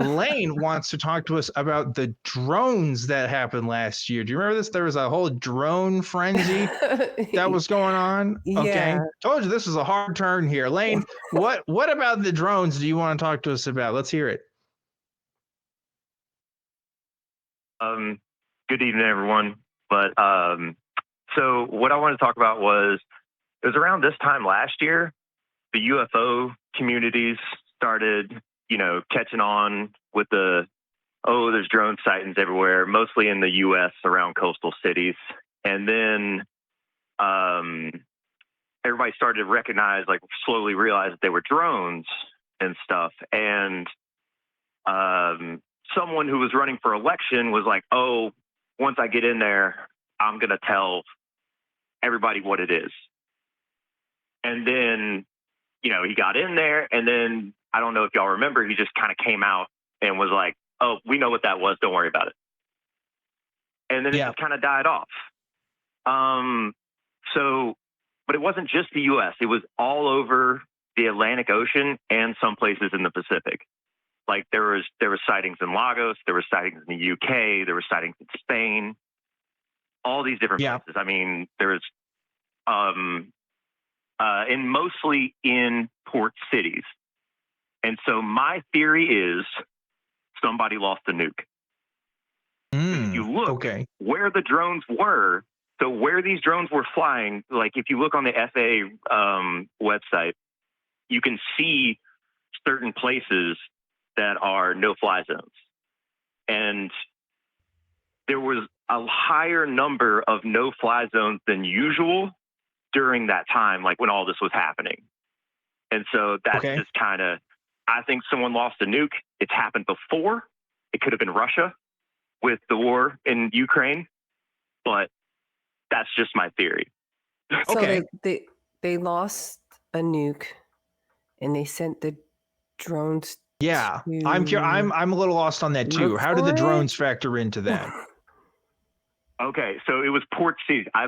Lane wants to talk to us about the drones that happened last year. Do you remember this? There was a whole drone frenzy that was going on. Okay. Yeah. Told you this was a hard turn here. Lane, what about the drones do you want to talk to us about? Let's hear it. Good evening, everyone. But so what I wanted to talk about was it was around this time last year, the UFO communities started, catching on with there's drone sightings everywhere, mostly in the U.S. around coastal cities. And then everybody started to recognize, slowly realize that they were drones and stuff. And someone who was running for election was like, oh, once I get in there, I'm going to tell everybody what it is. And then, he got in there, and then I don't know if y'all remember, he just kind of came out and was like, oh, we know what that was. Don't worry about it. And then it just kind of died off. But it wasn't just the U.S. It was all over the Atlantic Ocean and some places in the Pacific. Like there were sightings in Lagos, there were sightings in the UK, there were sightings in Spain, all these different places. I mean, there's mostly in port cities. And so my theory is somebody lost a nuke. If you look where the drones were, so where these drones were flying, like if you look on the FAA website, you can see certain places that are no-fly zones. And there was a higher number of no-fly zones than usual during that time, like when all this was happening. And so that's just kind of, I think someone lost a nuke. It's happened before. It could have been Russia with the war in Ukraine, but that's just my theory. So they lost a nuke and they sent the drones. Yeah, I'm a little lost on that too. How did the drones factor into that? Okay, so it was port cities. I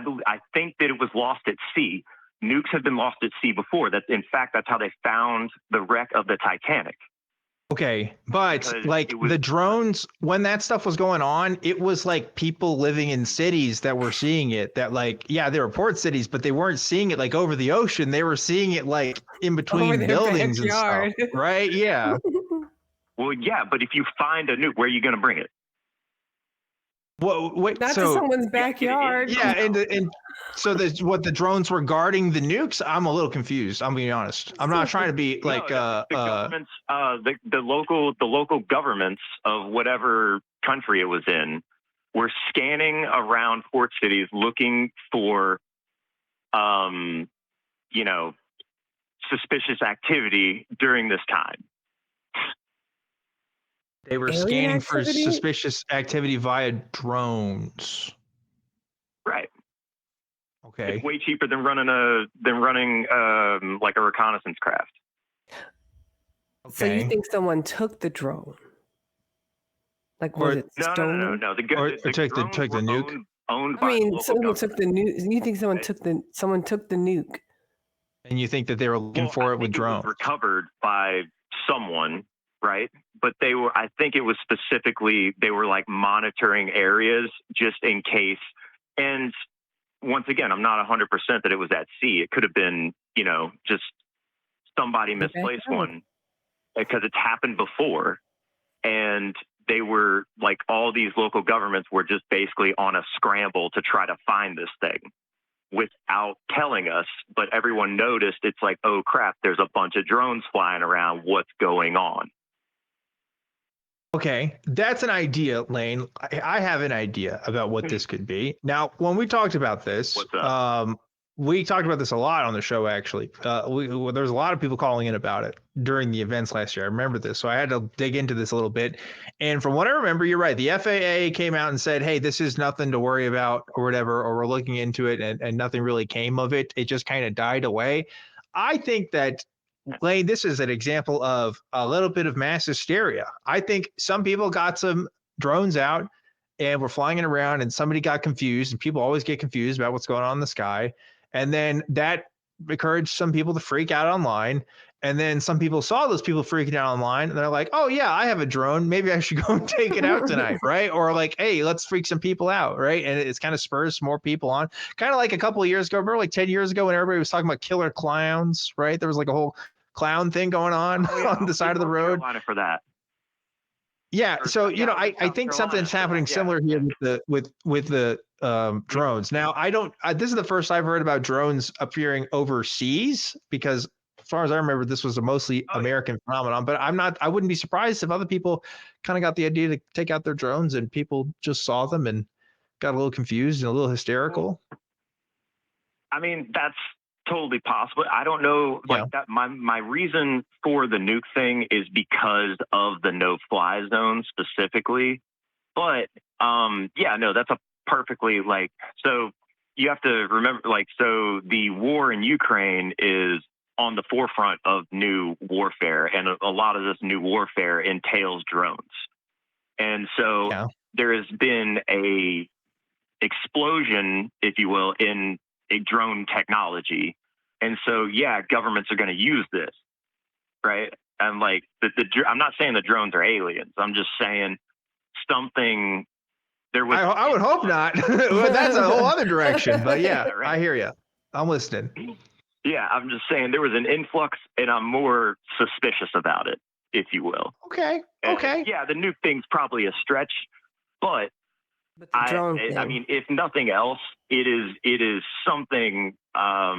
think that it was lost at sea. Nukes have been lost at sea before. In fact, that's how they found the wreck of the Titanic. Okay, but the drones, when that stuff was going on, it was like people living in cities that were seeing it. That they were port cities, but they weren't seeing it like over the ocean. They were seeing it like in between buildings and stuff, right? Yeah. Well, yeah, but if you find a nuke, where are you going to bring it? Well, wait, not to someone's backyard. Yeah, and so what the drones were guarding the nukes? I'm a little confused. I'm being honest. I'm not trying to be like the governments, the local governments of whatever country it was in were scanning around port cities looking for, suspicious activity during this time. They were scanning for suspicious activity via drones. Right. Okay. It's way cheaper than running like a reconnaissance craft. Okay. So you think someone took the drone? Like was it stolen? No. Took the nuke. Owned by someone took the nuke. You think someone took the nuke? And you think that they were looking for it with drones? It was recovered by someone. Right. But I think it was specifically, they were like monitoring areas just in case. And once again, I'm not 100% that it was at sea. It could have been, just somebody misplaced one because it's happened before. And they were like, all these local governments were just basically on a scramble to try to find this thing without telling us. But everyone noticed. It's like, oh crap, there's a bunch of drones flying around. What's going on? Okay, that's an idea, Lane. I have an idea about what this could be. Now, when we talked about this, we talked about this a lot on the show, actually. There's a lot of people calling in about it during the events last year. I remember this, so I had to dig into this a little bit. And from what I remember, you're right. The FAA came out and said, hey, this is nothing to worry about or whatever, or we're looking into it, and nothing really came of it. It just kind of died away. I think that, Lane, this is an example of a little bit of mass hysteria. I think some people got some drones out and were flying it around, and somebody got confused, and people always get confused about what's going on in the sky. And then that encouraged some people to freak out online. And then some people saw those people freaking out online, and they're like, "Oh yeah, I have a drone. Maybe I should go and take it out tonight, right?" Or like, "Hey, let's freak some people out," right? And it's kind of spurs more people on. Kind of like a couple of years ago, remember like 10 years ago when everybody was talking about killer clowns, right? There was like a whole clown thing going on on the side of the road. For that. Yeah, so I think something's happening similar here with the drones. Now, this is the first I've heard about drones appearing overseas, because as far as I remember, this was a mostly American phenomenon. But I wouldn't be surprised if other people kind of got the idea to take out their drones and people just saw them and got a little confused and a little hysterical. I mean, that's totally possible. I don't know, like that. My reason for the nuke thing is because of the no-fly zone specifically. But that's a perfectly so you have to remember, so the war in Ukraine is on the forefront of new warfare, and a lot of this new warfare entails drones. And so there has been a explosion, if you will, in a drone technology. And so, governments are going to use this, right? And I'm not saying the drones are aliens. I'm just saying something. I would hope not. That's a whole other direction. But right. I hear you. I'm listening. Yeah, I'm just saying there was an influx, and I'm more suspicious about it, if you will. Okay. Yeah, the nuke thing's probably a stretch, but I mean, if nothing else, it is something of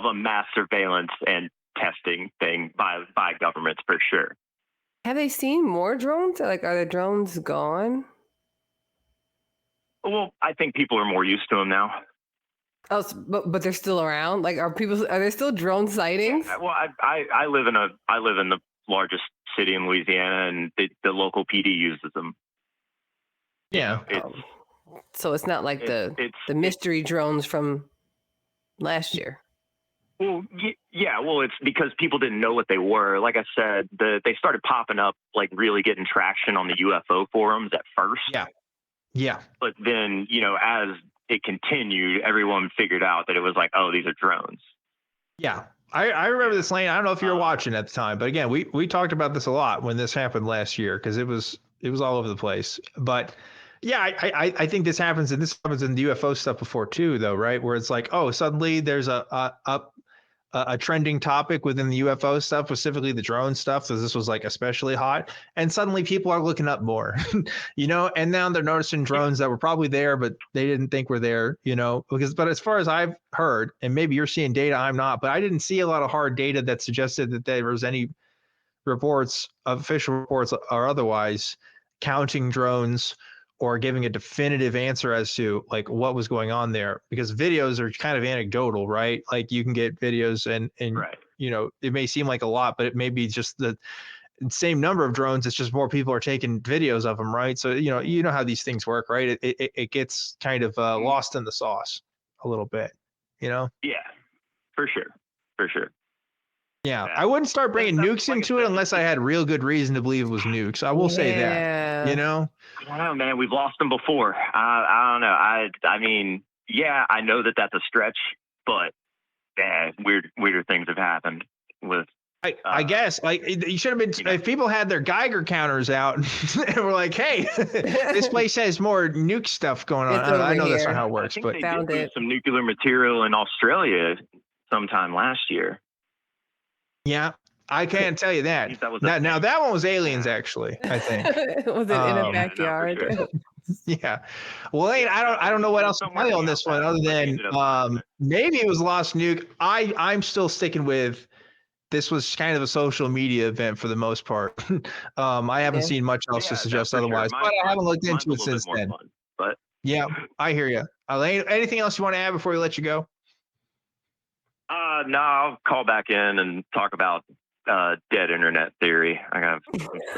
a mass surveillance and testing thing by governments for sure. Have they seen more drones? Are the drones gone? Well, I think people are more used to them now. Oh, but they're still around. Are there still drone sightings? Yeah, well, I live in the largest city in Louisiana, and the local PD uses them. Yeah. So it's not like the mystery drones from last year. Well, well, it's because people didn't know what they were. Like I said, they started popping up, really getting traction on the UFO forums at first. Yeah. But then, as it continued, everyone figured out that it was these are drones. Yeah. I remember this, Lane. I don't know if you were watching at the time, but again, we talked about this a lot when this happened last year, because it was all over the place. But yeah, I think this happens, and this happens in the UFO stuff before too, though, right? Where it's suddenly there's a trending topic within the UFO stuff, specifically the drone stuff, because this was especially hot, and suddenly people are looking up more, and now they're noticing drones that were probably there, but they didn't think were there, but as far as I've heard, and maybe you're seeing data, I'm not, but I didn't see a lot of hard data that suggested that there was any reports, official reports or otherwise, counting drones or giving a definitive answer as to what was going on there, because videos are kind of anecdotal, right? You can get videos and right. It may seem like a lot, but it may be just the same number of drones. It's just more people are taking videos of them, right? So, you know how these things work, right? It gets kind of lost in the sauce a little bit, Yeah, for sure. Yeah, I wouldn't start bringing nukes into it unless I had real good reason to believe it was nukes. I will say that, I don't know, man. We've lost them before. I don't know. I mean, I know that that's a stretch, but weirder things have happened with. I guess you should have been, if people had their Geiger counters out and were like, hey, this place has more nuke stuff going on. I know that's not how it works, but they did lose some nuclear material in Australia sometime last year. Yeah, I can't tell you that. Now that one was aliens, actually, I think. Was it in a backyard? Sure. Yeah. Well, I don't know what else to tell you on this one, other than maybe it was Lost Nuke. I'm still sticking with this was kind of a social media event for the most part. I haven't seen much else to suggest otherwise, but I haven't looked into it since then. But yeah, I hear you. Elaine, anything else you want to add before we let you go? No, I'll call back in and talk about dead internet theory. I got.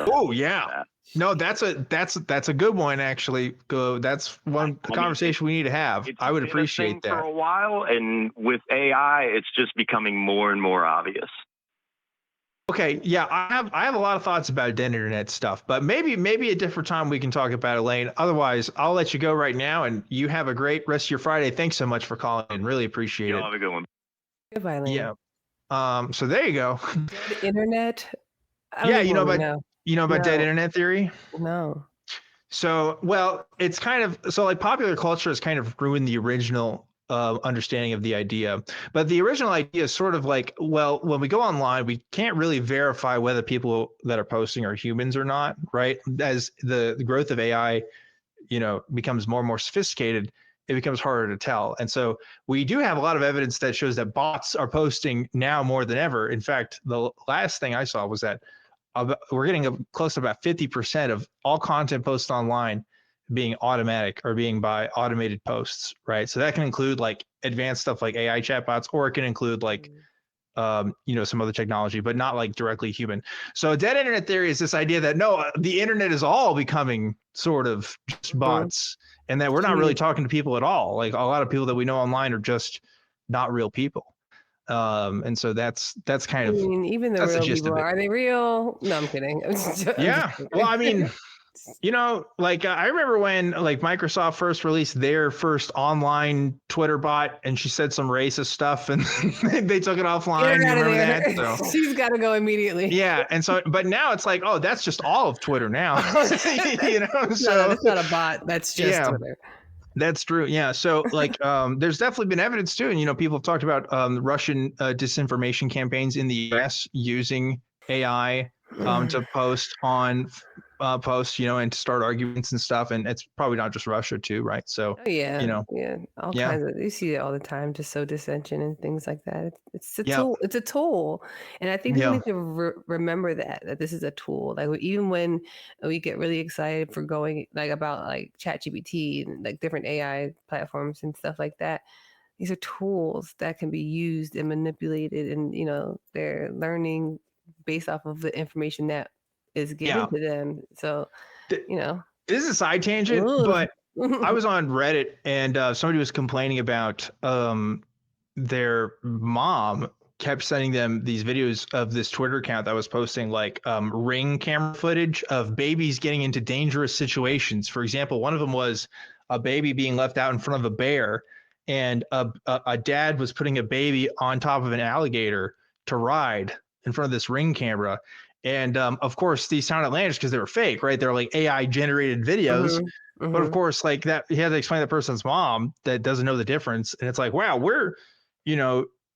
Oh yeah. No, that's a good one actually. That's one conversation we need to have. I would appreciate that. For a while, and with AI, it's just becoming more and more obvious. Okay, yeah, I have a lot of thoughts about dead internet stuff, but maybe a different time we can talk about it, Elaine. Otherwise, I'll let you go right now, and you have a great rest of your Friday. Thanks so much for calling in. Really appreciate it. Have a good one. Goodbye, Elaine. Yeah. So there you go. Dead internet. Yeah, you know about dead No. internet theory? No. So, well, it's kind of so like popular culture has kind of ruined the original understanding of the idea. But the original idea is sort of like, well, when we go online, we can't really verify whether people that are posting are humans or not, right? As the growth of AI, becomes more and more sophisticated, it becomes harder to tell. And so we do have a lot of evidence that shows that bots are posting now more than ever. In fact, the last thing I saw was that we're getting close to about 50% of all content posted online being automatic or being by automated posts, right? So that can include like advanced stuff like AI chatbots, or it can include like, some other technology, but not like directly human. So dead internet theory is this idea that no, the internet is all becoming sort of just bots, and that we're not really talking to people at all. Like a lot of people that we know online are just not real people. And so that's kind of, I mean, even the real people, are they real? No, I'm kidding. Yeah. Well, I mean, like I remember when like Microsoft first released their first online Twitter bot, and she said some racist stuff, and they took it offline. You remember that? So, she's got to go immediately. Yeah, and so, but now it's like, oh, that's just all of Twitter now. So no, that's not a bot. That's just Twitter. That's true. Yeah. So like, there's definitely been evidence too. And, people have talked about Russian disinformation campaigns in the US using AI to post on posts, and to start arguments and stuff. And it's probably not just Russia too, right? So, all kinds of, you see it all the time, just so dissension and things like that. It's a tool. It's a tool. And I think we need to remember that this is a tool. Like even when we get really excited for going like about like ChatGPT and like different AI platforms and stuff like that, these are tools that can be used and manipulated, and they're learning based off of the information that is given to them. So, this is a side tangent, but I was on Reddit and somebody was complaining about their mom kept sending them these videos of this Twitter account that was posting like Ring camera footage of babies getting into dangerous situations. For example, one of them was a baby being left out in front of a bear, and a dad was putting a baby on top of an alligator to ride in front of this Ring camera. And of course, these sound outlandish because they were fake, right? They're like AI generated videos. But of course, like that, he had to explain to the person's mom that doesn't know the difference. And it's like, wow, we're,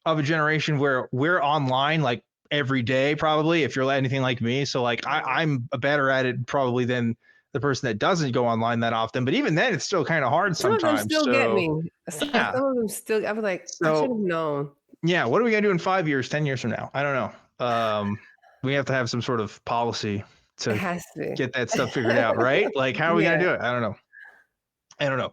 of a generation where we're online like every day, probably, if you're anything like me. So like I'm better at it probably than the person that doesn't go online that often. But even then, it's still kind of hard sometimes. Some of them still get me. Some of them still, I was like, I should have known. Yeah. What are we going to do in 5 years, 10 years from now? I don't know. We have to have some sort of policy to get that stuff figured out, right? Like, how are we going to do it? I don't know.